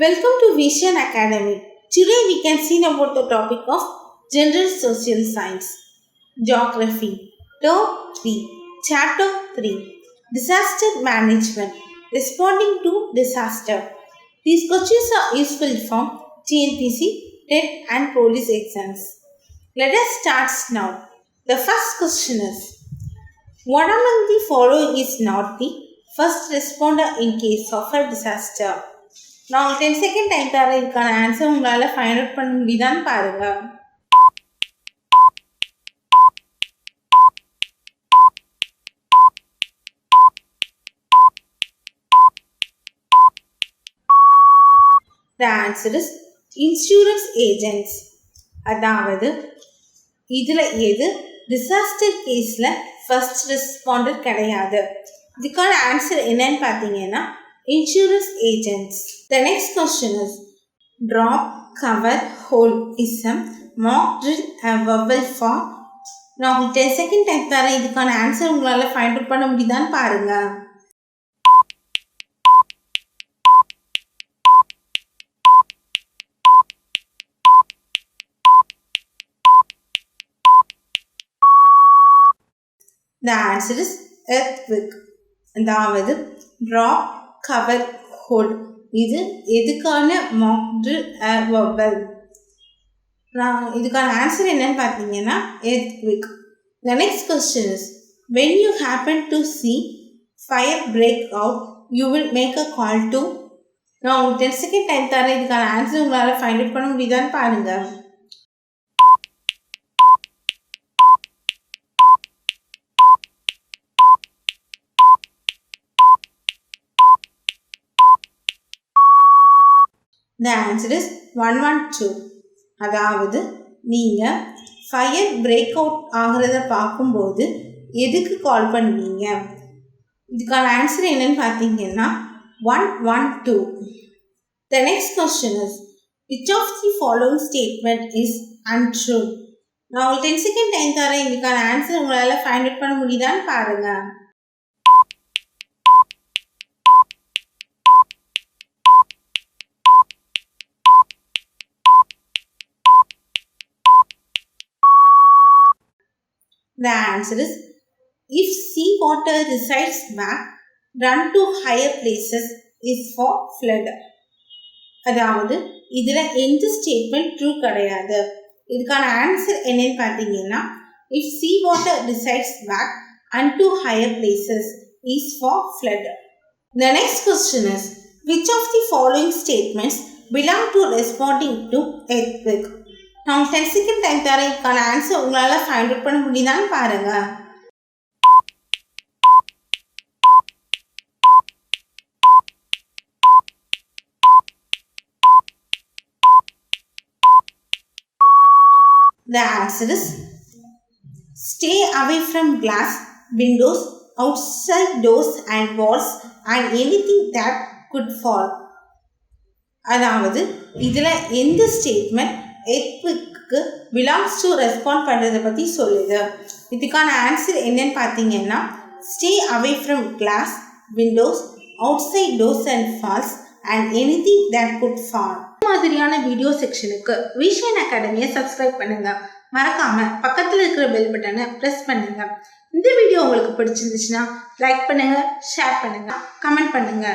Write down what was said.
Welcome to Vision Academy. Today we can see about the topic of General Social Science, Geography, Term 3, Chapter 3, Disaster Management, Responding to Disaster. These questions are useful for Tnpsc, TET and police exams. Let us start now. The first question is, what among the following is not the first responder in case of a disaster? Now 10 second time தர இதுக்கான answer உங்களால find out பண்ண முடியுதான்னு பாருங்க. The answer is insurance agents. அதாவது இதுல எது disaster கேஸ்ல first responder கிடையாது. இதுக்கான ஆன்சர் என்னன்னு பார்த்தீங்கன்னா insurance agents. The next question is, drop, cover, hold is a mock drill a verbal form. Now 10 second time தர இதுக்கான ஆன்சர் உங்களால ஃபைண்ட் அவுட் பண்ண முடியுதான்னு பாருங்க. The answer is earthquake. அதாவது drop, cover, hold இது எதுக்கான mock drill verbal. இதுக்கான answer என்னன்னு பார்த்தீங்கன்னா earthquake. The next question is, when you happen to see fire break out, you will make a call to. Now 10 second time தர இதுக்கான answer உங்களால find out பண்ண முடியுதான்னு பாருங்க. The answer is 112. அதாவது நீங்கள் ஃபயர் பிரேக் அவுட் ஆகிறத பார்க்கும்போது எதுக்கு கால் பண்ணுவீங்க? இதுக்கான ஆன்சர் என்னன்னு பார்த்தீங்கன்னா 112. The next question is, which of the following statement is untrue? நான் உங்களுக்கு 10 second டைம் தரேன். இதுக்கான ஆன்சர் உங்களால் ஃபைண்ட் அவுட் பண்ண முடியுதான்னு பாருங்க. The answer is, if sea water resides back, run to higher places is for flood. அதாவது இதில் எந்த ஸ்டேட்மெண்ட் ட்ரூ கிடையாது. இதுக்கான ஆன்சர் என்னன்னு பார்த்தீங்கன்னா if sea water resides back and to higher places is for flood. The next question is, which of the following statements belong to responding to earthquake? நான் 10 second time தர இதுக்கான answer உங்களால் find out பண்ண முடியுதான்னு பாருங்க. The answer is, stay away from glass, windows, outside doors and walls and anything that could fall. அதாவது இதில் எந்த statement எர்த்குவேக்கு பிலாங்ஸ் டு ரெஸ்பாண்ட் பண்ணுறதை பற்றி சொல்லுது. இதுக்கான ஆன்சர் என்னன்னு பார்த்தீங்கன்னா stay away from glass, windows, outside doors and falls and anything that could fall. இந்த மாதிரியான வீடியோ செக்ஷனுக்கு விஷன் அகாடமியை சப்ஸ்கிரைப் பண்ணுங்க. மறக்காம பக்கத்தில் இருக்கிற பெல் பட்டனை ப்ரெஸ் பண்ணுங்க. இந்த வீடியோ உங்களுக்கு பிடிச்சிருந்துச்சுன்னா லைக் பண்ணுங்க, ஷேர் பண்ணுங்க, கமெண்ட் பண்ணுங்க.